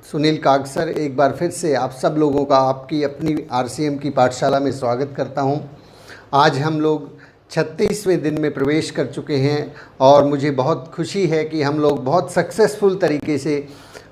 सुनील कागसर एक बार फिर से आप सब लोगों का आपकी अपनी आरसीएम की पाठशाला में स्वागत करता हूं। आज हम लोग 36वें दिन में प्रवेश कर चुके हैं और मुझे बहुत खुशी है कि हम लोग बहुत सक्सेसफुल तरीके से,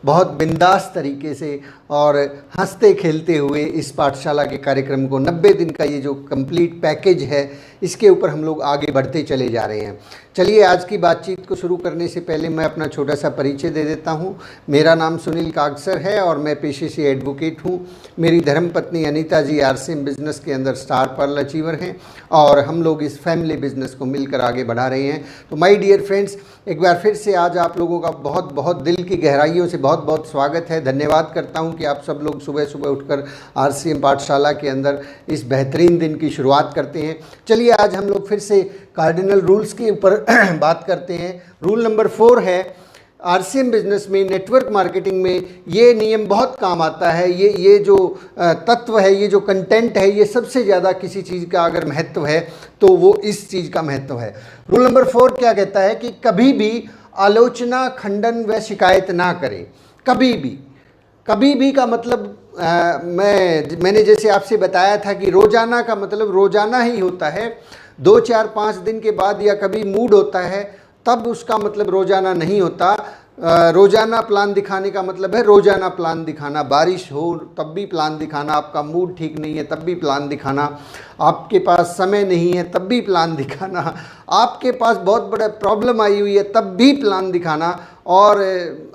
बहुत बिंदास तरीके से और हंसते खेलते हुए इस पाठशाला के कार्यक्रम को 90 दिन का ये जो कंप्लीट पैकेज है इसके ऊपर हम लोग आगे बढ़ते चले जा रहे हैं। चलिए आज की बातचीत को शुरू करने से पहले मैं अपना छोटा सा परिचय दे देता हूँ। मेरा नाम सुनील कागसर है और मैं पेशे से एडवोकेट हूँ। मेरी धर्मपत्नी अनीता जी आरसीएम बिजनेस के अंदर स्टार पर्ल अचीवर हैं और हम लोग इस फैमिली बिजनेस को मिलकर आगे बढ़ा रहे हैं। तो माय डियर फ्रेंड्स, एक बार फिर से आज आप लोगों का बहुत बहुत दिल की गहराइयों से बहुत बहुत स्वागत है। धन्यवाद करता हूँ कि आप सब लोग सुबह सुबह उठकर आरसीएम पाठशाला के अंदर इस बेहतरीन दिन की शुरुआत करते हैं। चलिए आज हम लोग फिर से कार्डिनल रूल्स के ऊपर बात करते हैं। रूल नंबर 4 है आरसीएम बिजनेस में, नेटवर्क मार्केटिंग में ये नियम बहुत काम आता है। ये जो तत्व है, ये जो कंटेंट है, ये सबसे ज़्यादा किसी चीज़ का अगर महत्व है तो वो इस चीज़ का महत्व है। रूल नंबर 4 क्या कहता है कि कभी भी आलोचना, खंडन व शिकायत ना करें। कभी भी का मतलब मैंने जैसे आपसे बताया था कि रोज़ाना का मतलब रोज़ाना ही होता है। 2, 4, 5 दिन के बाद या कभी मूड होता है तब उसका मतलब रोज़ाना नहीं होता। रोज़ाना प्लान दिखाने का मतलब है रोज़ाना प्लान दिखाना। बारिश हो तब भी प्लान दिखाना, आपका मूड ठीक नहीं है तब भी प्लान दिखाना, आपके पास समय नहीं है तब भी प्लान दिखाना, आपके पास बहुत बड़ा प्रॉब्लम आई हुई है तब भी प्लान दिखाना, और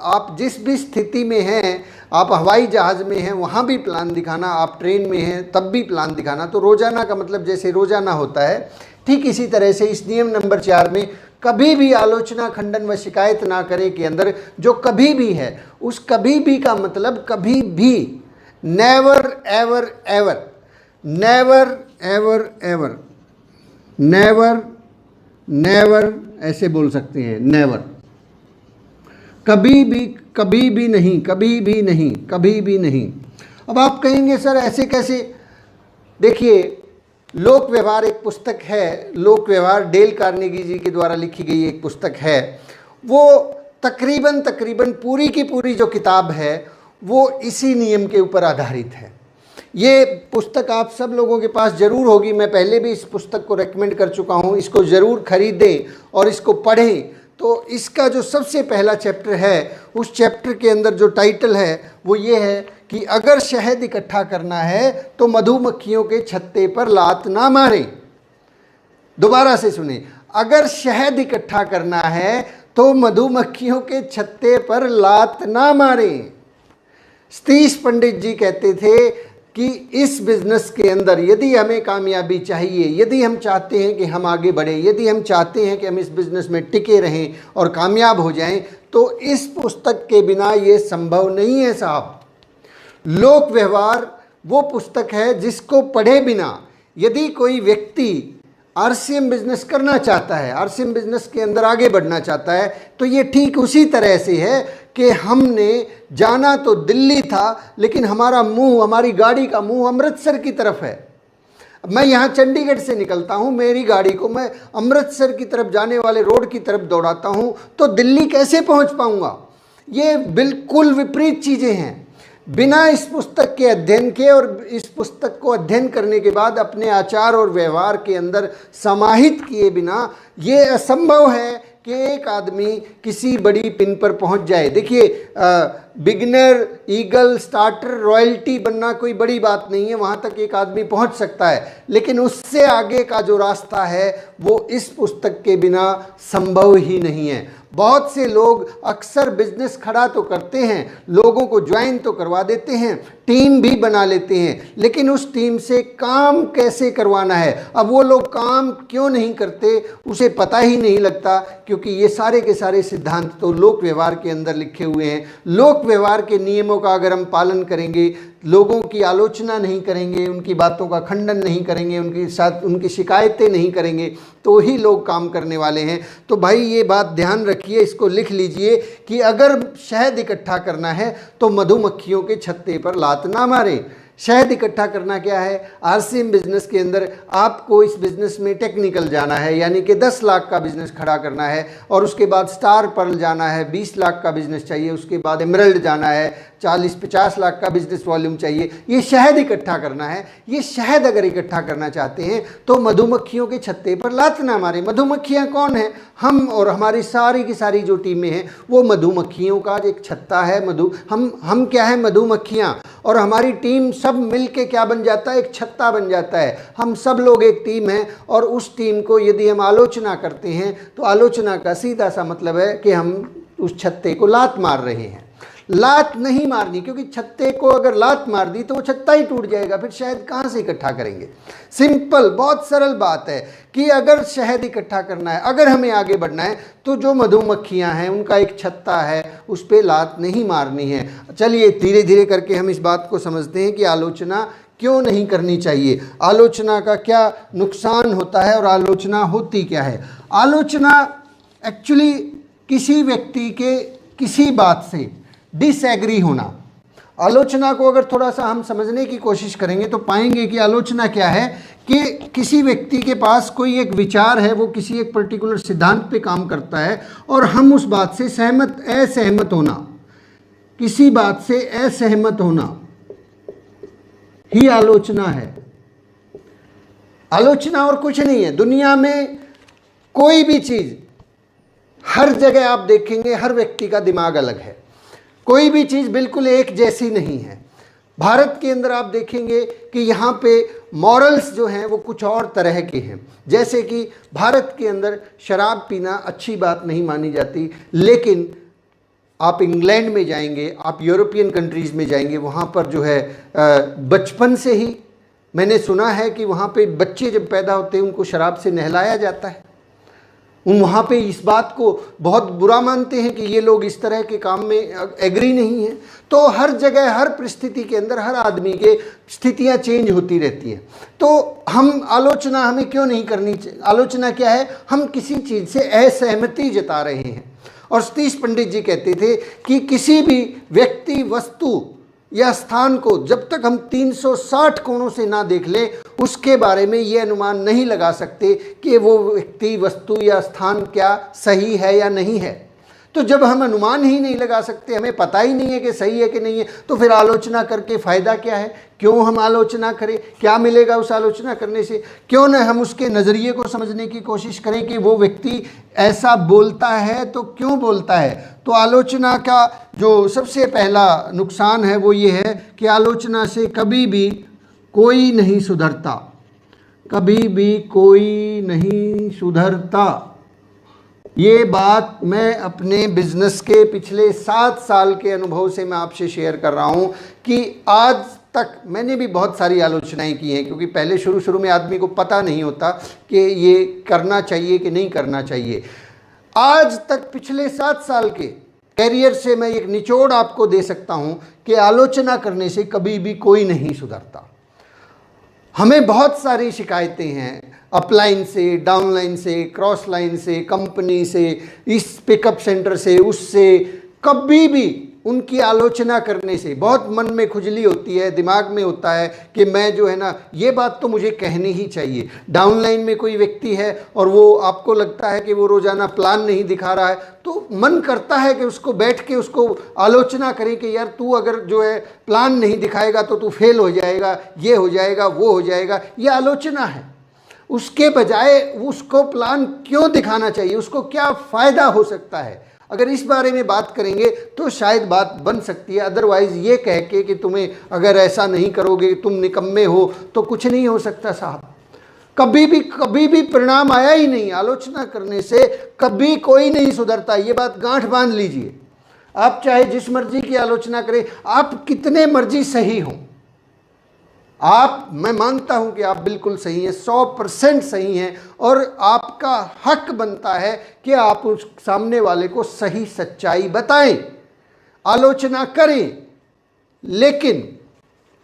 आप जिस भी स्थिति में हैं, आप हवाई जहाज़ में हैं वहाँ भी प्लान दिखाना, आप ट्रेन में हैं तब भी प्लान दिखाना। तो रोज़ाना का मतलब जैसे रोज़ाना होता है, ठीक इसी तरह से इस नियम नंबर 4 में कभी भी आलोचना, खंडन व शिकायत ना करें के अंदर जो कभी भी है, उस कभी भी का मतलब कभी भी, never ever ever, never ever ever, never never ऐसे बोल सकते हैं, नेवर, कभी भी नहीं, कभी भी नहीं, कभी भी नहीं। अब आप कहेंगे सर ऐसे कैसे? देखिए, लोक व्यवहार एक पुस्तक है, लोक व्यवहार डेल कार्नेगी जी के द्वारा लिखी गई एक पुस्तक है। वो तकरीबन पूरी की पूरी जो किताब है वो इसी नियम के ऊपर आधारित है। ये पुस्तक आप सब लोगों के पास ज़रूर होगी, मैं पहले भी इस पुस्तक को रेकमेंड कर चुका हूँ। इसको ज़रूर खरीदें और इसको पढ़ें। तो इसका जो सबसे पहला चैप्टर है, उस चैप्टर के अंदर जो टाइटल है वो ये है कि अगर शहद इकट्ठा करना है तो मधुमक्खियों के छत्ते पर लात ना मारें। दोबारा से सुने, अगर शहद इकट्ठा करना है तो मधुमक्खियों के छत्ते पर लात ना मारें। सतीश पंडित जी कहते थे कि इस बिज़नेस के अंदर यदि हमें कामयाबी चाहिए, यदि हम चाहते हैं कि हम आगे बढ़ें, यदि हम चाहते हैं कि हम इस बिज़नेस में टिके रहें और कामयाब हो जाएं, तो इस पुस्तक के बिना ये संभव नहीं है साहब। लोक व्यवहार वो पुस्तक है जिसको पढ़े बिना यदि कोई व्यक्ति आरसीएम बिजनेस करना चाहता है, आरसीएम बिजनेस के अंदर आगे बढ़ना चाहता है, तो ये ठीक उसी तरह से है कि हमने जाना तो दिल्ली था लेकिन हमारा मुंह, हमारी गाड़ी का मुंह अमृतसर की तरफ है। मैं यहाँ चंडीगढ़ से निकलता हूँ, मेरी गाड़ी को मैं अमृतसर की तरफ जाने वाले रोड की तरफ दौड़ाता हूँ, तो दिल्ली कैसे पहुँच पाऊँगा? ये बिल्कुल विपरीत चीज़ें हैं। बिना इस पुस्तक के अध्ययन के और इस पुस्तक को अध्ययन करने के बाद अपने आचार और व्यवहार के अंदर समाहित किए बिना ये असंभव है कि एक आदमी किसी बड़ी पिन पर पहुंच जाए। देखिए, बिगिनर, ईगल, स्टार्टर, रॉयल्टी बनना कोई बड़ी बात नहीं है, वहाँ तक एक आदमी पहुँच सकता है, लेकिन उससे आगे का जो रास्ता है वो इस पुस्तक के बिना संभव ही नहीं है। बहुत से लोग अक्सर बिजनेस खड़ा तो करते हैं, लोगों को ज्वाइन तो करवा देते हैं, टीम भी बना लेते हैं, लेकिन उस टीम से काम कैसे करवाना है, अब वो लोग काम क्यों नहीं करते उसे पता ही नहीं लगता, क्योंकि ये सारे के सारे सिद्धांत तो लोक व्यवहार के अंदर लिखे हुए हैं। लोक व्यवहार के नियमों का अगर हम पालन करेंगे, लोगों की आलोचना नहीं करेंगे, उनकी बातों का खंडन नहीं करेंगे, उनके साथ उनकी शिकायतें नहीं करेंगे, तो ही लोग काम करने वाले हैं। तो भाई ये बात ध्यान रखिए, इसको लिख लीजिए कि अगर शहद इकट्ठा करना है तो मधुमक्खियों के छत्ते पर लात ना मारें। शहद इकट्ठा करना क्या है? आरसीएम बिजनेस के अंदर आपको इस बिजनेस में टेक्निकल जाना है, यानी कि 10 लाख का बिजनेस खड़ा करना है, और उसके बाद स्टार पर्ल जाना है, 20 लाख का बिजनेस चाहिए, उसके बाद एमरल्ड जाना है, 40-50 लाख का बिजनेस वॉल्यूम चाहिए, ये शहद इकट्ठा करना है। ये शहद अगर इकट्ठा करना चाहते हैं तो मधुमक्खियों के छत्ते पर लात ना मारे। मधुमक्खियाँ कौन है? हम और हमारी सारी की सारी जो टीमें हैं वो मधुमक्खियों का एक छत्ता है। हम क्या है? मधुमक्खियाँ। और हमारी टीम सब मिल के क्या बन जाता है? एक छत्ता बन जाता है। हम सब लोग एक टीम है और उस टीम को यदि हम आलोचना करते हैं तो आलोचना का सीधा सा मतलब है कि हम उस छत्ते को लात मार रहे हैं। लात नहीं मारनी, क्योंकि छत्ते को अगर लात मार दी तो वो छत्ता ही टूट जाएगा, फिर शहद कहाँ से इकट्ठा करेंगे? सिंपल, बहुत सरल बात है कि अगर शहद इकट्ठा करना है, अगर हमें आगे बढ़ना है तो जो मधुमक्खियाँ हैं उनका एक छत्ता है, उस पर लात नहीं मारनी है। चलिए धीरे धीरे करके हम इस बात को समझते हैं कि आलोचना क्यों नहीं करनी चाहिए, आलोचना का क्या नुकसान होता है और आलोचना होती क्या है। आलोचना एक्चुअली किसी व्यक्ति के किसी बात से डिसएग्री होना। आलोचना को अगर थोड़ा सा हम समझने की कोशिश करेंगे तो पाएंगे कि आलोचना क्या है कि किसी व्यक्ति के पास कोई एक विचार है, वो किसी एक पर्टिकुलर सिद्धांत पे काम करता है और हम उस बात से असहमत होना, किसी बात से असहमत होना ही आलोचना है। आलोचना और कुछ नहीं है। दुनिया में कोई भी चीज़, हर जगह आप देखेंगे हर व्यक्ति का दिमाग अलग है, कोई भी चीज़ बिल्कुल एक जैसी नहीं है। भारत के अंदर आप देखेंगे कि यहाँ पे मॉरल्स जो हैं वो कुछ और तरह के हैं। जैसे कि भारत के अंदर शराब पीना अच्छी बात नहीं मानी जाती, लेकिन आप इंग्लैंड में जाएंगे, आप यूरोपियन कंट्रीज़ में जाएंगे, वहाँ पर जो है बचपन से ही मैंने सुना है कि वहाँ पे बच्चे जब पैदा होते हैं उनको शराब से नहलाया जाता है। वहाँ पे इस बात को बहुत बुरा मानते हैं कि ये लोग इस तरह के काम में एग्री नहीं हैं। तो हर जगह, हर परिस्थिति के अंदर हर आदमी के स्थितियाँ चेंज होती रहती हैं। तो हम आलोचना हमें क्यों नहीं करनी चाहिए? आलोचना क्या है? हम किसी चीज़ से असहमति जता रहे हैं। और सतीश पंडित जी कहते थे कि किसी भी व्यक्ति, वस्तु या स्थान को जब तक हम 360 कोणों से ना देख लें उसके बारे में ये अनुमान नहीं लगा सकते कि वो व्यक्ति, वस्तु या स्थान क्या सही है या नहीं है। तो जब हम अनुमान ही नहीं लगा सकते, हमें पता ही नहीं है कि सही है कि नहीं है, तो फिर आलोचना करके फ़ायदा क्या है? क्यों हम आलोचना करें? क्या मिलेगा उस आलोचना करने से? क्यों न हम उसके नज़रिए को समझने की कोशिश करें कि वो व्यक्ति ऐसा बोलता है तो क्यों बोलता है। तो आलोचना का जो सबसे पहला नुकसान है वो ये है कि आलोचना से कभी भी कोई नहीं सुधरता, कभी भी कोई नहीं सुधरता। ये बात मैं अपने बिजनेस के पिछले 7 साल के अनुभव से मैं आपसे शेयर कर रहा हूँ कि आज तक मैंने भी बहुत सारी आलोचनाएं की हैं, क्योंकि पहले शुरू में आदमी को पता नहीं होता कि ये करना चाहिए कि नहीं करना चाहिए। आज तक पिछले 7 साल के कैरियर से मैं एक निचोड़ आपको दे सकता हूँ कि आलोचना करने से कभी भी कोई नहीं सुधरता। हमें बहुत सारी शिकायतें हैं, अपलाइन से, डाउनलाइन से, क्रॉस लाइन से, कंपनी से, इस पिकअप सेंटर से, उससे। कभी भी उनकी आलोचना करने से बहुत मन में खुजली होती है, दिमाग में होता है कि मैं जो है ना, ये बात तो मुझे कहनी ही चाहिए। डाउनलाइन में कोई व्यक्ति है और वो आपको लगता है कि वो रोज़ाना प्लान नहीं दिखा रहा है, तो मन करता है कि उसको बैठ के उसको आलोचना करें कि यार तू अगर जो है प्लान नहीं दिखाएगा तो तू फेल हो जाएगा, ये हो जाएगा, वो हो जाएगा। ये आलोचना है। उसके बजाय उसको प्लान क्यों दिखाना चाहिए, उसको क्या फ़ायदा हो सकता है, अगर इस बारे में बात करेंगे तो शायद बात बन सकती है। अदरवाइज़ ये कह के कि तुम्हें अगर ऐसा नहीं करोगे तुम निकम्मे हो, तो कुछ नहीं हो सकता साहब। कभी भी परिणाम आया ही नहीं। आलोचना करने से कभी कोई नहीं सुधरता, ये बात गांठ बांध लीजिए। आप चाहे जिस मर्जी की आलोचना करें, आप कितने मर्जी सही हों, मैं मानता हूं कि आप बिल्कुल सही हैं, 100% सही हैं, और आपका हक बनता है कि आप उस सामने वाले को सही सच्चाई बताएं, आलोचना करें। लेकिन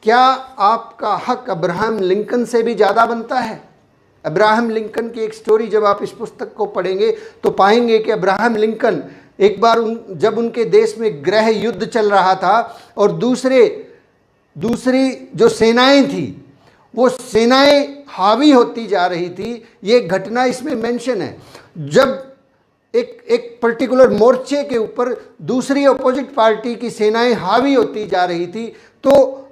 क्या आपका हक अब्राहम लिंकन से भी ज़्यादा बनता है? अब्राहम लिंकन की एक स्टोरी जब आप इस पुस्तक को पढ़ेंगे तो पाएंगे कि अब्राहम लिंकन एक बार जब उनके देश में गृह युद्ध चल रहा था और दूसरी जो सेनाएं थी वो सेनाएं हावी होती जा रही थी। ये घटना इसमें मेंशन है। जब एक पर्टिकुलर मोर्चे के ऊपर दूसरी अपोजिट पार्टी की सेनाएं हावी होती जा रही थी, तो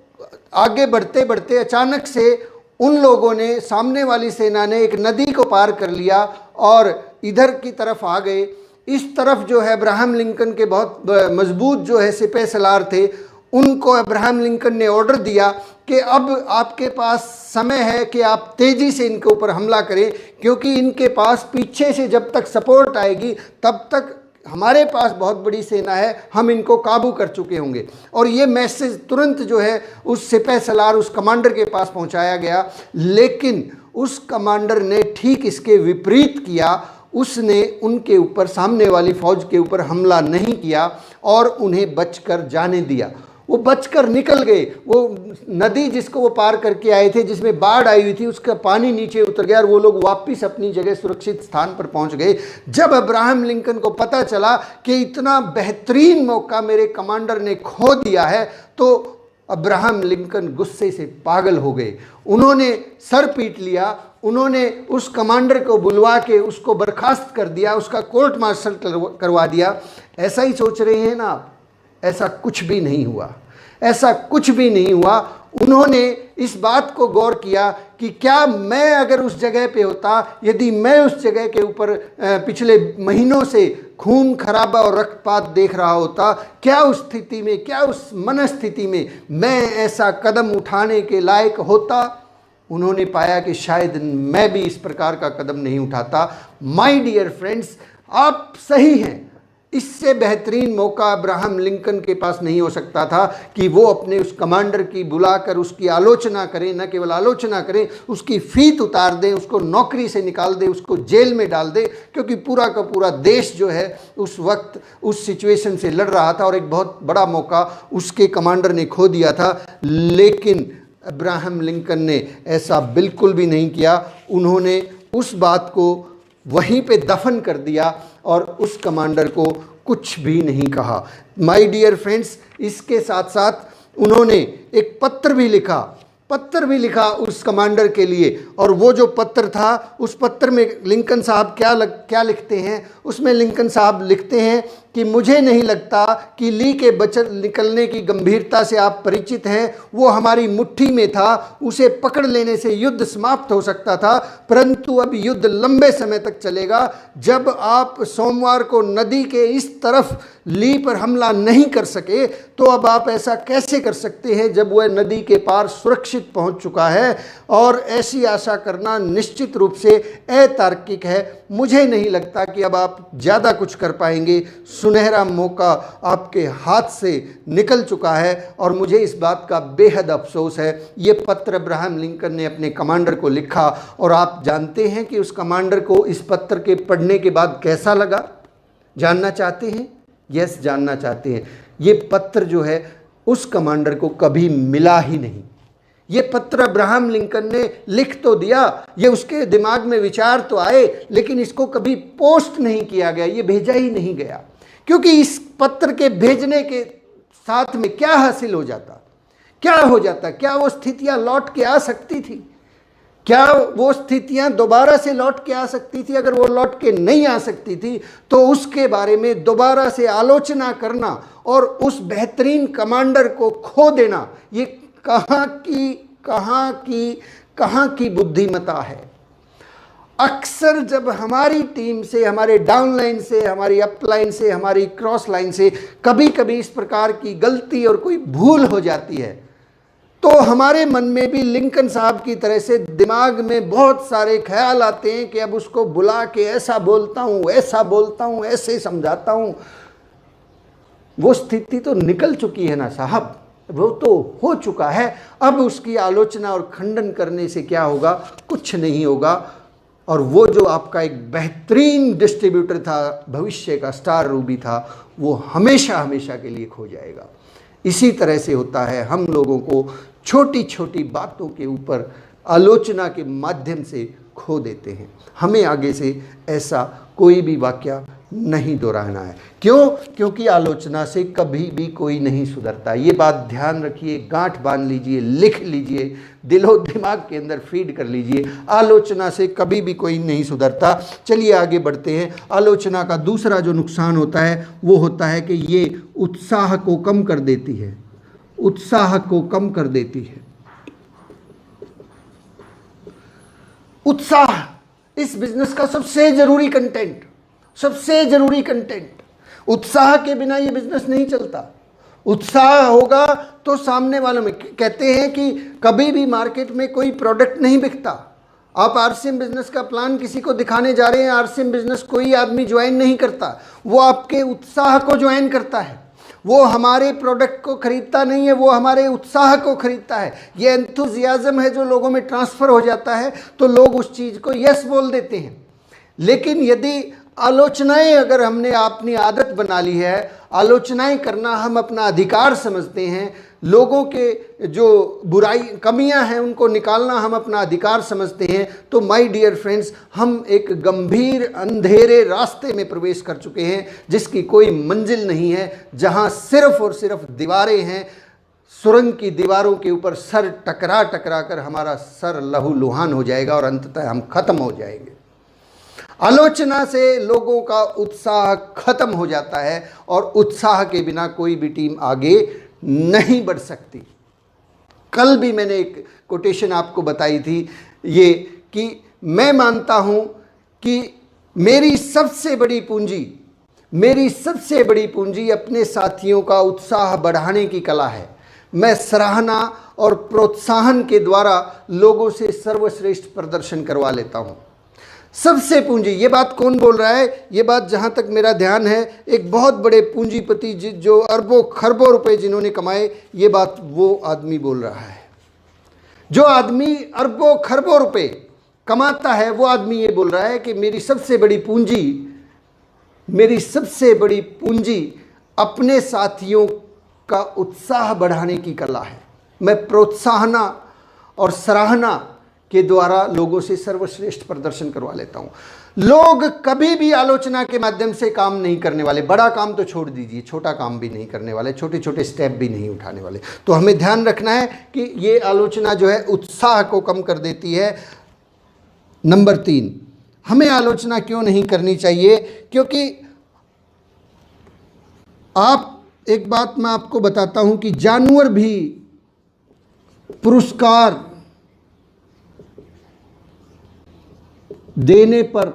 आगे बढ़ते बढ़ते अचानक से उन लोगों ने, सामने वाली सेना ने एक नदी को पार कर लिया और इधर की तरफ आ गए। इस तरफ जो है अब्राहम लिंकन के बहुत मजबूत जो है सिपह सलार थे, उनको अब्राहम लिंकन ने ऑर्डर दिया कि अब आपके पास समय है कि आप तेज़ी से इनके ऊपर हमला करें, क्योंकि इनके पास पीछे से जब तक सपोर्ट आएगी तब तक हमारे पास बहुत बड़ी सेना है, हम इनको काबू कर चुके होंगे। और ये मैसेज तुरंत जो है उस सिपह सलार, उस कमांडर के पास पहुंचाया गया, लेकिन उस कमांडर ने ठीक इसके विपरीत किया। उसने उनके ऊपर, सामने वाली फ़ौज के ऊपर हमला नहीं किया और उन्हें बचकर जाने दिया। वो बचकर निकल गए। वो नदी जिसको वो पार करके आए थे, जिसमें बाढ़ आई हुई थी, उसका पानी नीचे उतर गया और वो लोग वापस अपनी जगह सुरक्षित स्थान पर पहुंच गए। जब अब्राहम लिंकन को पता चला कि इतना बेहतरीन मौका मेरे कमांडर ने खो दिया है, तो अब्राहम लिंकन गुस्से से पागल हो गए। उन्होंने सर पीट लिया, उन्होंने उस कमांडर को बुलवा के उसको बर्खास्त कर दिया, उसका कोर्ट मार्शल करवा दिया। ऐसा ही सोच रहे हैं ना आप? ऐसा कुछ भी नहीं हुआ, ऐसा कुछ भी नहीं हुआ। उन्होंने इस बात को गौर किया कि क्या मैं अगर उस जगह पे होता, यदि मैं उस जगह के ऊपर पिछले महीनों से खून खराबा और रक्तपात देख रहा होता, क्या उस स्थिति में, क्या उस मनस्थिति में मैं ऐसा कदम उठाने के लायक होता? उन्होंने पाया कि शायद मैं भी इस प्रकार का कदम नहीं उठाता। माय डियर फ्रेंड्स, आप सही हैं, इससे बेहतरीन मौका अब्राहम लिंकन के पास नहीं हो सकता था कि वो अपने उस कमांडर की बुलाकर उसकी आलोचना करें। न केवल आलोचना करें, उसकी फीत उतार दें, उसको नौकरी से निकाल दें, उसको जेल में डाल दें, क्योंकि पूरा का पूरा देश जो है उस वक्त उस सिचुएशन से लड़ रहा था और एक बहुत बड़ा मौका उसके कमांडर ने खो दिया था। लेकिन अब्राहम लिंकन ने ऐसा बिल्कुल भी नहीं किया। उन्होंने उस बात को वहीं पे दफन कर दिया और उस कमांडर को कुछ भी नहीं कहा। माय डियर फ्रेंड्स, इसके साथ साथ उन्होंने एक पत्र भी लिखा उस कमांडर के लिए। और वो जो पत्र था, उस पत्र में लिंकन साहब क्या लिखते हैं? उसमें लिंकन साहब लिखते हैं कि मुझे नहीं लगता कि ली के बचत निकलने की गंभीरता से आप परिचित हैं। वो हमारी मुट्ठी में था, उसे पकड़ लेने से युद्ध समाप्त हो सकता था, परंतु अब युद्ध लंबे समय तक चलेगा। जब आप सोमवार को नदी के इस तरफ ली पर हमला नहीं कर सके, तो अब आप ऐसा कैसे कर सकते हैं जब वह नदी के पार सुरक्षित पहुंच चुका है? और ऐसी आशा करना निश्चित रूप से अतार्किक है। मुझे नहीं लगता कि अब आप ज़्यादा कुछ कर पाएंगे। सुनहरा मौका आपके हाथ से निकल चुका है और मुझे इस बात का बेहद अफसोस है। ये पत्र अब्राहम लिंकन ने अपने कमांडर को लिखा और आप जानते हैं कि उस कमांडर को इस पत्र के पढ़ने के बाद कैसा लगा? जानना चाहते हैं? यस, जानना चाहते हैं। ये पत्र जो है उस कमांडर को कभी मिला ही नहीं। ये पत्र अब्राहम लिंकन ने लिख तो दिया, ये उसके दिमाग में विचार तो आए, लेकिन इसको कभी पोस्ट नहीं किया गया, ये भेजा ही नहीं गया। क्योंकि इस पत्र के भेजने के साथ में क्या हासिल हो जाता? क्या वो स्थितियां लौट के आ सकती थी? क्या वो स्थितियां दोबारा से लौट के आ सकती थी? अगर वो लौट के नहीं आ सकती थी तो उसके बारे में दोबारा से आलोचना करना और उस बेहतरीन कमांडर को खो देना, ये कहाँ की बुद्धिमता है। अक्सर जब हमारी टीम से, हमारे डाउन लाइन से, हमारी अप लाइन से, हमारी क्रॉस लाइन से कभी कभी इस प्रकार की गलती और कोई भूल हो जाती है, तो हमारे मन में भी लिंकन साहब की तरह से दिमाग में बहुत सारे ख्याल आते हैं कि अब उसको बुला के ऐसा बोलता हूँ, ऐसे समझाता हूँ। वो स्थिति तो निकल चुकी है ना साहब, वो तो हो चुका है। अब उसकी आलोचना और खंडन करने से क्या होगा? कुछ नहीं होगा। और वो जो आपका एक बेहतरीन डिस्ट्रीब्यूटर था, भविष्य का स्टार रूबी था, वो हमेशा हमेशा के लिए खो जाएगा। इसी तरह से होता है, हम लोगों को छोटी छोटी बातों के ऊपर आलोचना के माध्यम से खो देते हैं। हमें आगे से ऐसा कोई भी वाकया नहीं दोहराना है। क्यों? क्योंकि आलोचना से कभी भी कोई नहीं सुधरता। ये बात ध्यान रखिए, गांठ बांध लीजिए, लिख लीजिए, दिलो दिमाग के अंदर फीड कर लीजिए। आलोचना से कभी भी कोई नहीं सुधरता। चलिए आगे बढ़ते हैं। आलोचना का दूसरा जो नुकसान होता है वो होता है कि ये उत्साह को कम कर देती है। उत्साह को कम कर देती है। उत्साह इस बिजनेस का सबसे जरूरी कंटेंट, सबसे जरूरी कंटेंट। उत्साह के बिना ये बिजनेस नहीं चलता। उत्साह होगा तो सामने वालों में, कहते हैं कि कभी भी मार्केट में कोई प्रोडक्ट नहीं बिकता। आप आरसीएम बिजनेस का प्लान किसी को दिखाने जा रहे हैं, आरसीएम बिजनेस कोई आदमी ज्वाइन नहीं करता, वो आपके उत्साह को ज्वाइन करता है। वो हमारे प्रोडक्ट को खरीदता नहीं है, वो हमारे उत्साह को खरीदता है। ये एंथुजियाज्म है जो लोगों में ट्रांसफ़र हो जाता है, तो लोग उस चीज़ को यस बोल देते हैं। लेकिन यदि आलोचनाएं अगर हमने अपनी आदत बना ली है, आलोचनाएं करना हम अपना अधिकार समझते हैं, लोगों के जो बुराई कमियां हैं उनको निकालना हम अपना अधिकार समझते हैं, तो माय डियर फ्रेंड्स, हम एक गंभीर अंधेरे रास्ते में प्रवेश कर चुके हैं जिसकी कोई मंजिल नहीं है, जहां सिर्फ और सिर्फ दीवारें हैं। सुरंग की दीवारों के ऊपर सर टकरा टकरा कर हमारा सर लहूलुहान हो जाएगा और अंततः हम खत्म हो जाएंगे। आलोचना से लोगों का उत्साह खत्म हो जाता है और उत्साह के बिना कोई भी टीम आगे नहीं बढ़ सकती। कल भी मैंने एक कोटेशन आपको बताई थी ये, कि मैं मानता हूं कि मेरी सबसे बड़ी पूंजी अपने साथियों का उत्साह बढ़ाने की कला है। मैं सराहना और प्रोत्साहन के द्वारा लोगों से सर्वश्रेष्ठ प्रदर्शन करवा लेता हूं। सबसे पूंजी, ये बात कौन बोल रहा है? ये बात जहाँ तक मेरा ध्यान है एक बहुत बड़े पूंजीपति जो अरबों खरबों रुपए जिन्होंने कमाए, ये बात वो आदमी बोल रहा है। जो आदमी अरबों खरबों रुपए कमाता है वो आदमी ये बोल रहा है कि मेरी सबसे बड़ी पूंजी अपने साथियों का उत्साह बढ़ाने की कला है। मैं प्रोत्साहना और सराहना के द्वारा लोगों से सर्वश्रेष्ठ प्रदर्शन करवा लेता हूं। लोग कभी भी आलोचना के माध्यम से काम नहीं करने वाले। बड़ा काम तो छोड़ दीजिए, छोटा काम भी नहीं करने वाले, छोटे छोटे स्टेप भी नहीं उठाने वाले। तो हमें ध्यान रखना है कि ये आलोचना जो है उत्साह को कम कर देती है। नंबर 3, हमें आलोचना क्यों नहीं करनी चाहिए? क्योंकि एक बात मैं आपको बताता हूं कि जानवर भी पुरस्कार देने पर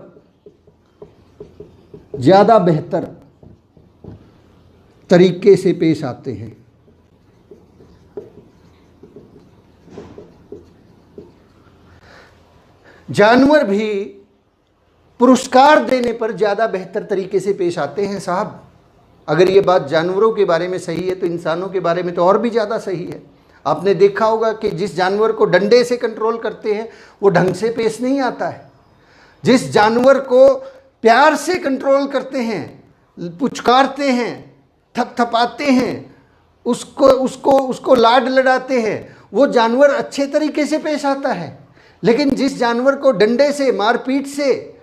ज़्यादा बेहतर तरीके से पेश आते हैं। जानवर भी पुरस्कार देने पर ज़्यादा बेहतर तरीके से पेश आते हैं साहब। अगर ये बात जानवरों के बारे में सही है तो इंसानों के बारे में तो और भी ज़्यादा सही है। आपने देखा होगा कि जिस जानवर को डंडे से कंट्रोल करते हैं वो ढंग से पेश नहीं आता है। जिस जानवर को प्यार से कंट्रोल करते हैं, पुचकारते हैं, थपथपाते हैं, उसको लाड लड़ाते हैं, वो जानवर अच्छे तरीके से पेश आता है। लेकिन जिस जानवर को डंडे से, मारपीट से,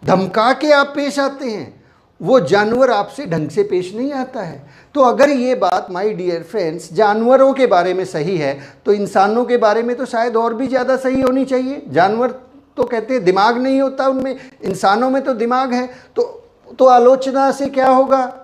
धमका के आप पेश आते हैं, वो जानवर आपसे ढंग से पेश नहीं आता है। तो अगर ये बात माय डियर फ्रेंड्स जानवरों के बारे में सही है तो इंसानों के बारे में तो शायद और भी ज़्यादा सही होनी चाहिए। जानवर तो कहते हैं दिमाग नहीं होता उनमें, इंसानों में तो दिमाग है। तो आलोचना से क्या होगा?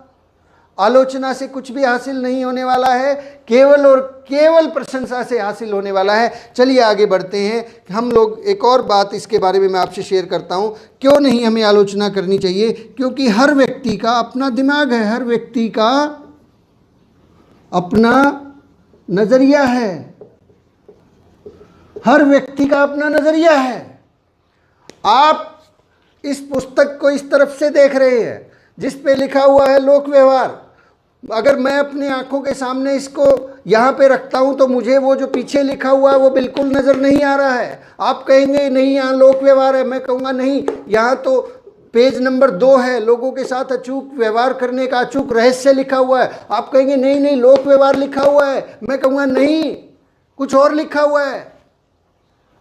आलोचना से कुछ भी हासिल नहीं होने वाला है, केवल और केवल प्रशंसा से हासिल होने वाला है। चलिए आगे बढ़ते हैं। हम लोग एक और बात इसके बारे में मैं आपसे शेयर करता हूं, क्यों नहीं हमें आलोचना करनी चाहिए। क्योंकि हर व्यक्ति का अपना दिमाग है, हर व्यक्ति का अपना नज़रिया है, हर व्यक्ति का अपना नज़रिया है। आप इस पुस्तक को इस तरफ से देख रहे हैं जिस पे लिखा हुआ है लोक व्यवहार। अगर मैं अपनी आंखों के सामने इसको यहाँ पे रखता हूँ तो मुझे वो जो पीछे लिखा हुआ है वो बिल्कुल नज़र नहीं आ रहा है। आप कहेंगे नहीं यहाँ लोक व्यवहार है, मैं कहूँगा नहीं यहाँ तो पेज नंबर 2 है, लोगों के साथ अचूक व्यवहार करने का अचूक रहस्य लिखा हुआ है। आप कहेंगे नहीं नहीं लोक व्यवहार लिखा हुआ है, मैं कहूँगा नहीं कुछ और लिखा हुआ है।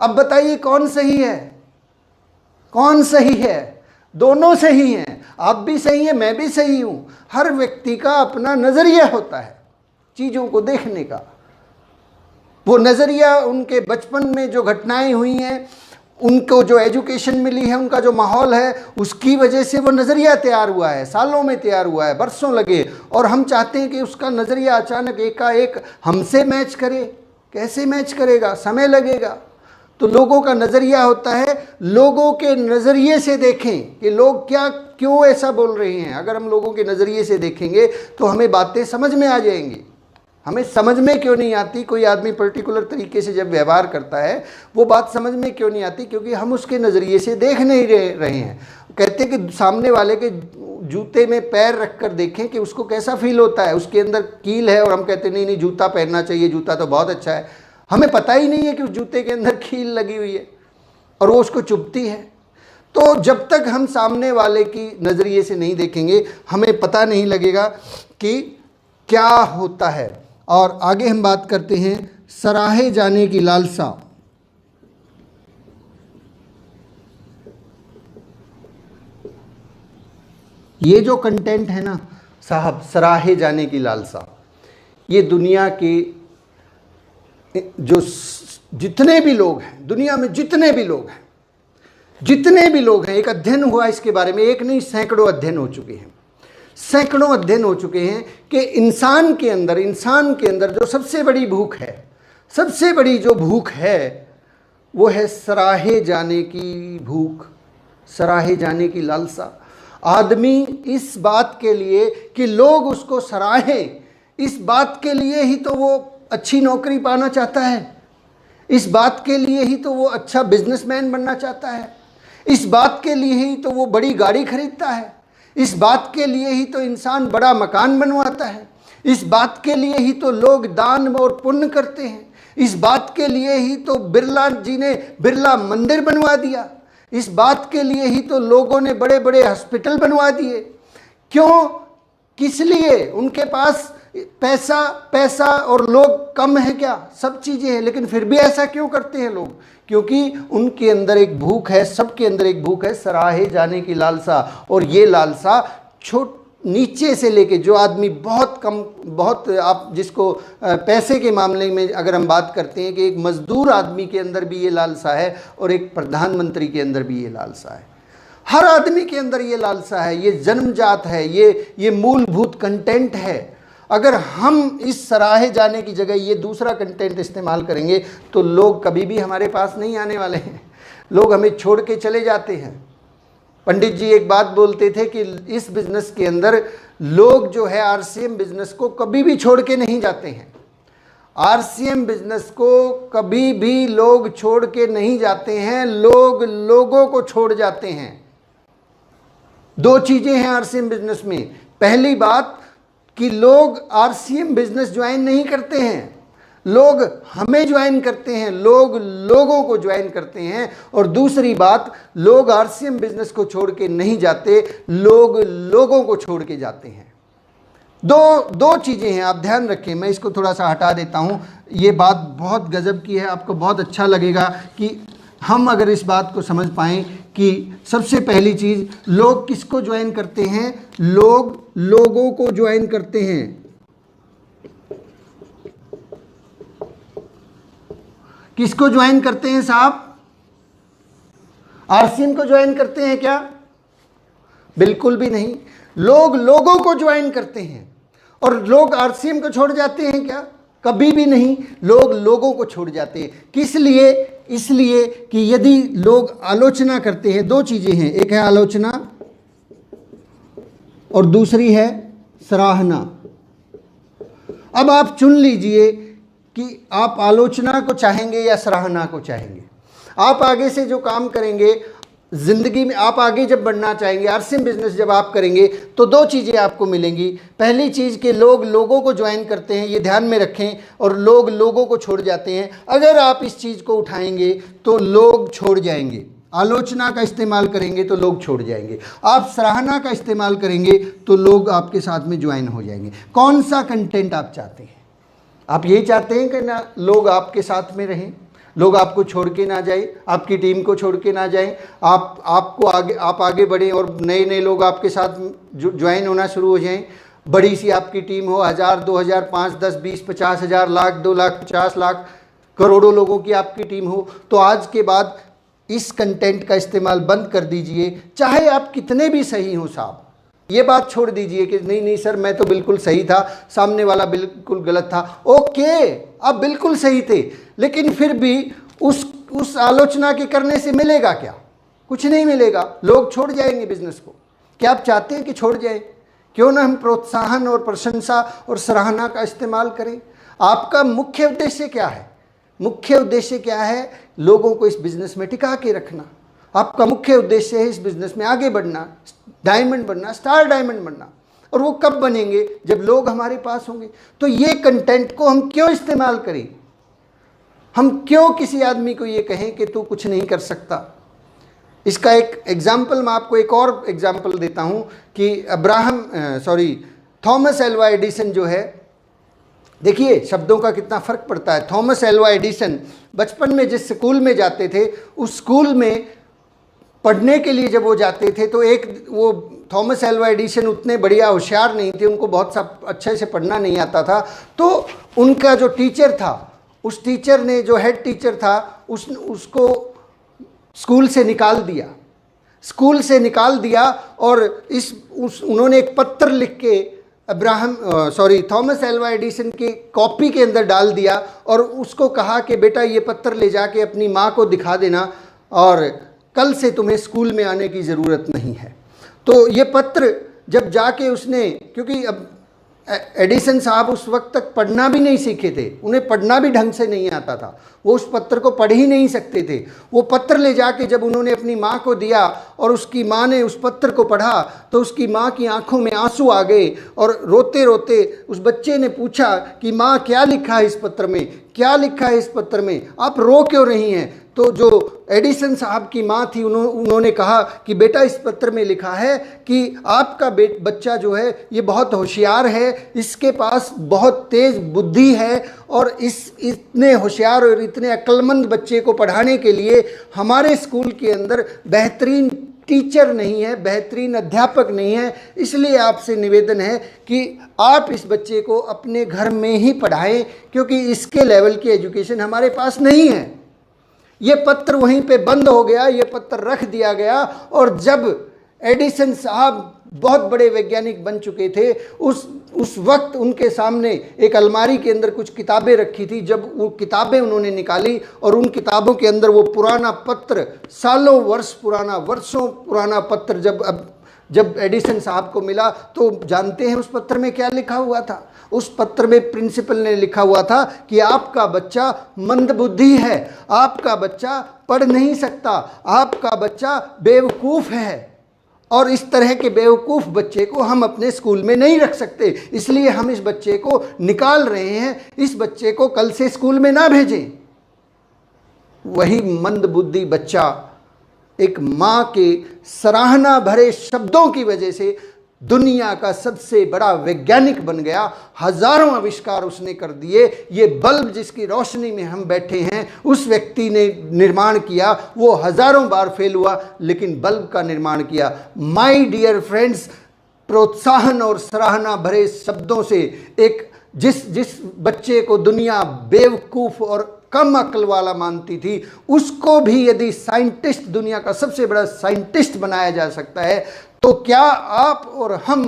अब बताइए कौन सही है? कौन सही है? दोनों सही हैं। आप भी सही हैं, मैं भी सही हूँ। हर व्यक्ति का अपना नज़रिया होता है चीज़ों को देखने का। वो नज़रिया उनके बचपन में जो घटनाएं हुई हैं, उनको जो एजुकेशन मिली है, उनका जो माहौल है, उसकी वजह से वो नज़रिया तैयार हुआ है, सालों में तैयार हुआ है, बरसों लगे। और हम चाहते हैं कि उसका नज़रिया अचानक एकाएक हमसे मैच करे। कैसे मैच करेगा? समय लगेगा। तो लोगों का नज़रिया होता है, लोगों के नज़रिए से देखें कि लोग क्या क्यों ऐसा बोल रहे हैं। अगर हम लोगों के नज़रिए से देखेंगे तो हमें बातें समझ में आ जाएंगी। हमें समझ में क्यों नहीं आती? कोई आदमी पर्टिकुलर तरीके से जब व्यवहार करता है, वो बात समझ में क्यों नहीं आती? क्योंकि हम उसके नज़रिए से देख नहीं रहे हैं। कहते हैं कि सामने वाले के जूते में पैर रख कर देखें कि उसको कैसा फील होता है। उसके अंदर कील है और हम कहते नहीं नहीं जूता पहनना चाहिए, जूता तो बहुत अच्छा है। हमें पता ही नहीं है कि उस जूते के अंदर कील लगी हुई है और वो उसको चुभती है। तो जब तक हम सामने वाले की नज़रिए से नहीं देखेंगे, हमें पता नहीं लगेगा कि क्या होता है। और आगे हम बात करते हैं सराहे जाने की लालसा। ये जो कंटेंट है ना साहब, सराहे जाने की लालसा, ये दुनिया के जो जितने भी लोग हैं, दुनिया में जितने भी लोग हैं, एक अध्ययन हुआ इसके बारे में, एक नहीं सैकड़ों अध्ययन हो चुके हैं। सैकड़ों अध्ययन हो चुके हैं कि इंसान के अंदर जो सबसे बड़ी भूख है, सबसे बड़ी जो भूख है वो है सराहे जाने की भूख, सराहे जाने की लालसा। आदमी इस बात के लिए कि लोग उसको सराहें, इस बात के लिए ही तो वो अच्छी नौकरी पाना चाहता है, इस बात के लिए ही तो वो अच्छा बिजनेसमैन बनना चाहता है, इस बात के लिए ही तो वो बड़ी गाड़ी खरीदता है, इस बात के लिए ही तो इंसान बड़ा मकान बनवाता है, इस बात के लिए ही तो लोग दान और पुण्य करते हैं, इस बात के लिए ही तो बिरला जी ने बिरला मंदिर बनवा दिया, इस बात के लिए ही तो लोगों ने बड़े बड़े हॉस्पिटल बनवा दिए। क्यों? किस लिए? उनके पास पैसा और लोग कम है क्या? सब चीज़ें हैं, लेकिन फिर भी ऐसा क्यों करते हैं लोग? क्योंकि उनके अंदर एक भूख है, सबके अंदर एक भूख है, सराहे जाने की लालसा। और ये लालसा नीचे से लेके जो आदमी बहुत आप जिसको पैसे के मामले में अगर हम बात करते हैं कि एक मजदूर आदमी के अंदर भी ये लालसा है और एक प्रधानमंत्री के अंदर भी ये लालसा है। हर आदमी के अंदर ये लालसा है, ये जन्मजात है, ये मूलभूत कंटेंट है। अगर हम इस सराहे जाने की जगह ये दूसरा कंटेंट इस्तेमाल करेंगे तो लोग कभी भी हमारे पास नहीं आने वाले हैं, लोग हमें छोड़ के चले जाते हैं। पंडित जी एक बात बोलते थे कि इस बिज़नेस के अंदर लोग जो है आरसीएम बिज़नेस को कभी भी छोड़ के नहीं जाते हैं। आरसीएम बिज़नेस को कभी भी लोग छोड़ के नहीं जाते हैं, लोग लोगों को छोड़ जाते हैं। दो चीज़ें हैं आरसीएम बिज़नेस में। पहली बात कि लोग आरसीएम बिज़नेस ज्वाइन नहीं करते हैं, लोग हमें ज्वाइन करते हैं, लोग लोगों को ज्वाइन करते हैं। और दूसरी बात, लोग आरसीएम बिज़नेस को छोड़ के नहीं जाते, लोग लोगों को छोड़ के जाते हैं। दो चीज़ें हैं, आप ध्यान रखें। मैं इसको थोड़ा सा हटा देता हूँ। ये बात बहुत गज़ब की है, आपको बहुत अच्छा लगेगा कि हम अगर इस बात को समझ पाएँ कि सबसे पहली चीज़, लोग किसको ज्वाइन करते हैं? लोग लोगों को ज्वाइन करते हैं। किसको ज्वाइन करते हैं साहब? आरसीएम को ज्वाइन करते हैं क्या? बिल्कुल भी नहीं। लोग लोगों को ज्वाइन करते हैं। और लोग आरसीएम को छोड़ जाते हैं क्या? कभी भी नहीं। लोग लोगों को छोड़ जाते हैं। किस लिए? इसलिए कि यदि लोग आलोचना करते हैं, दो चीजें हैं, एक है आलोचना और दूसरी है सराहना। अब आप चुन लीजिए कि आप आलोचना को चाहेंगे या सराहना को चाहेंगे। आप आगे से जो काम करेंगे ज़िंदगी में, आप आगे जब बढ़ना चाहेंगे, आरसीएम बिजनेस जब आप करेंगे तो दो चीज़ें आपको मिलेंगी। पहली चीज़ कि लोग लोगों को ज्वाइन करते हैं, ये ध्यान में रखें, और लोग लोगों को छोड़ जाते हैं। अगर आप इस चीज़ को उठाएंगे तो लोग छोड़ जाएंगे। आलोचना का इस्तेमाल करेंगे तो लोग छोड़ जाएंगे। आप सराहना का इस्तेमाल करेंगे तो लोग आपके साथ में ज्वाइन हो जाएंगे। कौन सा कंटेंट आप चाहते हैं? आप यही चाहते हैं कि ना लोग आपके साथ में रहें, लोग आपको छोड़ के ना जाए, आपकी टीम को छोड़ के ना जाएं, आप आगे बढ़ें और नए नए लोग आपके साथ ज्वाइन होना शुरू हो जाएं। बड़ी सी आपकी टीम हो, 1000, 2000, 5, 10, 20, 50 हज़ार, लाख, 2 लाख, 50 लाख, करोड़ों लोगों की आपकी टीम हो, तो आज के बाद इस कंटेंट का इस्तेमाल बंद कर दीजिए, चाहे आप कितने भी सही हों साहब। ये बात छोड़ दीजिए कि नहीं नहीं सर मैं तो बिल्कुल सही था, सामने वाला बिल्कुल गलत था। ओके, आप बिल्कुल सही थे, लेकिन फिर भी उस आलोचना के करने से मिलेगा क्या? कुछ नहीं मिलेगा, लोग छोड़ जाएंगे बिजनेस को। क्या आप चाहते हैं कि छोड़ जाए? क्यों ना हम प्रोत्साहन और प्रशंसा और सराहना का इस्तेमाल करें। आपका मुख्य उद्देश्य क्या है? मुख्य उद्देश्य क्या है? लोगों को इस बिजनेस में टिका के रखना। आपका मुख्य उद्देश्य है इस बिजनेस में आगे बढ़ना, डायमंड बनना, स्टार डायमंड बनना। और वो कब बनेंगे? जब लोग हमारे पास होंगे। तो ये कंटेंट को हम क्यों इस्तेमाल करें? हम क्यों किसी आदमी को ये कहें कि तू कुछ नहीं कर सकता? इसका एक एग्जाम्पल मैं आपको एक और एग्जाम्पल देता हूं कि थॉमस एल्वा एडिसन जो है, देखिए शब्दों का कितना फ़र्क पड़ता है। थॉमस एल्वा एडिसन बचपन में जिस स्कूल में जाते थे, उस स्कूल में पढ़ने के लिए जब वो जाते थे तो वो थॉमस एल्वा एडिसन उतने बढ़िया होशियार नहीं थे, उनको बहुत सा अच्छे से पढ़ना नहीं आता था। तो उनका जो टीचर था, उस टीचर ने, जो हेड टीचर था, उसको स्कूल से निकाल दिया और उन्होंने एक पत्र लिख के थॉमस एल्वा एडिसन की कॉपी के अंदर डाल दिया और उसको कहा कि बेटा ये पत्र ले जाके अपनी माँ को दिखा देना और कल से तुम्हें स्कूल में आने की ज़रूरत नहीं है। तो ये पत्र जब जाके उसने, क्योंकि अब एडिसन साहब उस वक्त तक पढ़ना भी नहीं सीखे थे, उन्हें पढ़ना भी ढंग से नहीं आता था, वो उस पत्र को पढ़ ही नहीं सकते थे। वो पत्र ले जाके जब उन्होंने अपनी माँ को दिया और उसकी माँ ने उस पत्र को पढ़ा तो उसकी माँ की आंखों में आंसू आ गए और रोते रोते उस बच्चे ने पूछा कि माँ क्या लिखा है इस पत्र में, क्या लिखा है इस पत्र में, आप रो क्यों रही हैं? तो जो एडिसन साहब की माँ थी उन्होंने कहा कि बेटा इस पत्र में लिखा है कि आपका बच्चा जो है ये बहुत होशियार है, इसके पास बहुत तेज़ बुद्धि है और इतने होशियार और इतने अक्लमंद बच्चे को पढ़ाने के लिए हमारे स्कूल के अंदर बेहतरीन टीचर नहीं है, बेहतरीन अध्यापक नहीं है। इसलिए आपसे निवेदन है कि आप इस बच्चे को अपने घर में ही पढ़ाएं, क्योंकि इसके लेवल की एजुकेशन हमारे पास नहीं है। ये पत्र वहीं पे बंद हो गया, ये पत्र रख दिया गया। और जब एडिसन साहब बहुत बड़े वैज्ञानिक बन चुके थे, उस वक्त उनके सामने एक अलमारी के अंदर कुछ किताबें रखी थी। जब वो किताबें उन्होंने निकाली और उन किताबों के अंदर वो पुराना पत्र, वर्षों पुराना पत्र जब एडिसन साहब को मिला, तो जानते हैं उस पत्र में क्या लिखा हुआ था? उस पत्र में प्रिंसिपल ने लिखा हुआ था कि आपका बच्चा मंदबुद्धि है, आपका बच्चा पढ़ नहीं सकता, आपका बच्चा बेवकूफ़ है और इस तरह के बेवकूफ़ बच्चे को हम अपने स्कूल में नहीं रख सकते, इसलिए हम इस बच्चे को निकाल रहे हैं, इस बच्चे को कल से स्कूल में ना भेजें। वही मंदबुद्धि बच्चा एक माँ के सराहना भरे शब्दों की वजह से दुनिया का सबसे बड़ा वैज्ञानिक बन गया। हजारों आविष्कार उसने कर दिए। ये बल्ब जिसकी रोशनी में हम बैठे हैं, उस व्यक्ति ने निर्माण किया। वो हजारों बार फेल हुआ लेकिन बल्ब का निर्माण किया। माय डियर फ्रेंड्स, प्रोत्साहन और सराहना भरे शब्दों से एक जिस बच्चे को दुनिया बेवकूफ़ और कम अक्ल वाला मानती थी, उसको भी यदि साइंटिस्ट, दुनिया का सबसे बड़ा साइंटिस्ट बनाया जा सकता है, तो क्या आप और हम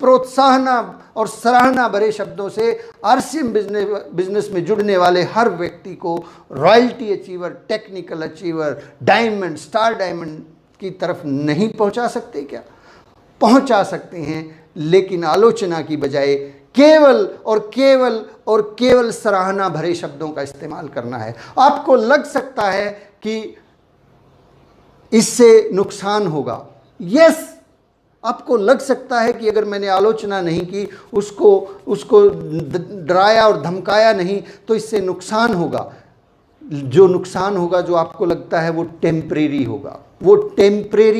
प्रोत्साहन और सराहना भरे शब्दों से आरसीएम बिजनेस में जुड़ने वाले हर व्यक्ति को royalty achiever, technical achiever, diamond, star diamond की तरफ नहीं पहुंचा सकते? क्या पहुंचा सकते हैं, लेकिन आलोचना की बजाय केवल सराहना भरे शब्दों का इस्तेमाल करना है। आपको लग सकता है कि इससे नुकसान होगा, यस, आपको लग सकता है कि अगर मैंने आलोचना नहीं की, उसको डराया और धमकाया नहीं, तो इससे नुकसान होगा। जो नुकसान होगा, जो आपको लगता है, वो टेम्परेरी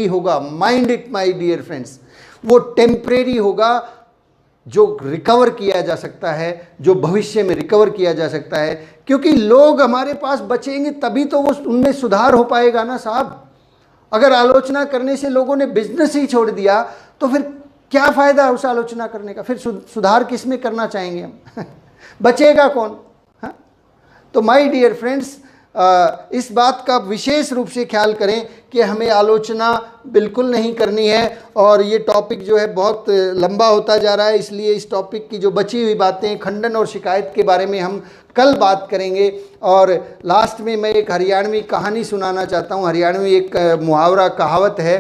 होगा। Mind it my dear friends, वो टेम्परेरी होगा। जो रिकवर किया जा सकता है, जो भविष्य में रिकवर किया जा सकता है, क्योंकि लोग हमारे पास बचेंगे तभी तो वो उनमें सुधार हो पाएगा ना साहब। अगर आलोचना करने से लोगों ने बिजनेस ही छोड़ दिया तो फिर क्या फ़ायदा उस आलोचना करने का? फिर सुधार किस में करना चाहेंगे हम? बचेगा कौन? हाँ? तो माय डियर फ्रेंड्स, इस बात का विशेष रूप से ख्याल करें कि हमें आलोचना बिल्कुल नहीं करनी है। और ये टॉपिक जो है बहुत लंबा होता जा रहा है, इसलिए इस टॉपिक की जो बची हुई बातें, खंडन और शिकायत के बारे में हम कल बात करेंगे। और लास्ट में मैं एक हरियाणवी कहानी सुनाना चाहता हूँ। हरियाणवी एक मुहावरा कहावत है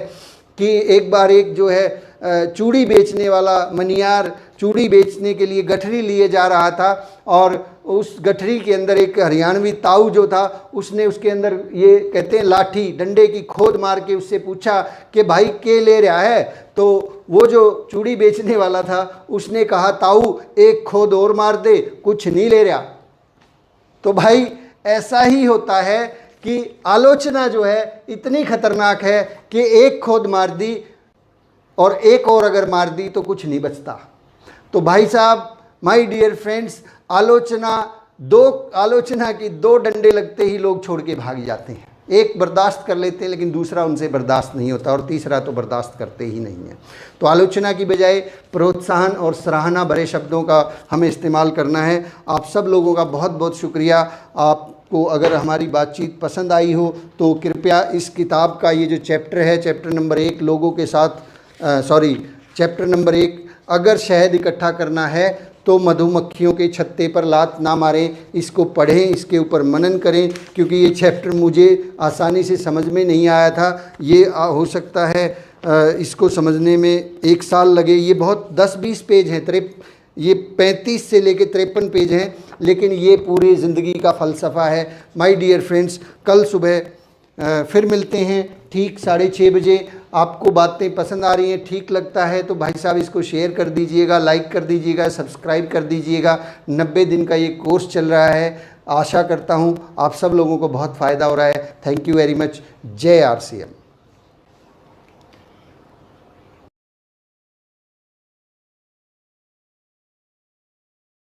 कि एक बार एक जो है चूड़ी बेचने वाला मनियार चूड़ी बेचने के लिए गठरी लिए जा रहा था, और उस गठरी के अंदर एक हरियाणवी ताऊ जो था, उसने उसके अंदर ये कहते हैं लाठी डंडे की खोद मार के उससे पूछा कि भाई के ले रहा है? तो वो जो चूड़ी बेचने वाला था उसने कहा, ताऊ एक खोद और मार दे, कुछ नहीं ले रहा। तो भाई ऐसा ही होता है कि आलोचना जो है इतनी खतरनाक है कि एक खोद मार दी और एक और अगर मार दी तो कुछ नहीं बचता। तो भाई साहब, माय डियर फ्रेंड्स, आलोचना की दो डंडे लगते ही लोग छोड़ के भाग जाते हैं। एक बर्दाश्त कर लेते हैं लेकिन दूसरा उनसे बर्दाश्त नहीं होता, और तीसरा तो बर्दाश्त करते ही नहीं है। तो आलोचना की बजाय प्रोत्साहन और सराहना भरे शब्दों का हमें इस्तेमाल करना है। आप सब लोगों का बहुत बहुत शुक्रिया। आपको अगर हमारी बातचीत पसंद आई हो तो कृपया इस किताब का ये जो चैप्टर है, चैप्टर नंबर 1 लोगों के साथ चैप्टर नंबर 1, अगर शहद इकट्ठा करना है तो मधुमक्खियों के छत्ते पर लात ना मारें, इसको पढ़ें, इसके ऊपर मनन करें, क्योंकि ये चैप्टर मुझे आसानी से समझ में नहीं आया था। ये हो सकता है इसको समझने में 1 साल लगे। ये बहुत 10-20 पेज हैं, ये 35 से लेकर 53 पेज हैं, लेकिन ये पूरी ज़िंदगी का फ़लसफ़ा है। माय डियर फ्रेंड्स, कल सुबह फिर मिलते हैं ठीक 6:30 बजे। आपको बातें पसंद आ रही हैं, ठीक लगता है तो भाई साहब इसको शेयर कर दीजिएगा, लाइक कर दीजिएगा, सब्सक्राइब कर दीजिएगा। 90 दिन का ये कोर्स चल रहा है। आशा करता हूँ आप सब लोगों को बहुत फ़ायदा हो रहा है। Thank you very much. जय RCM।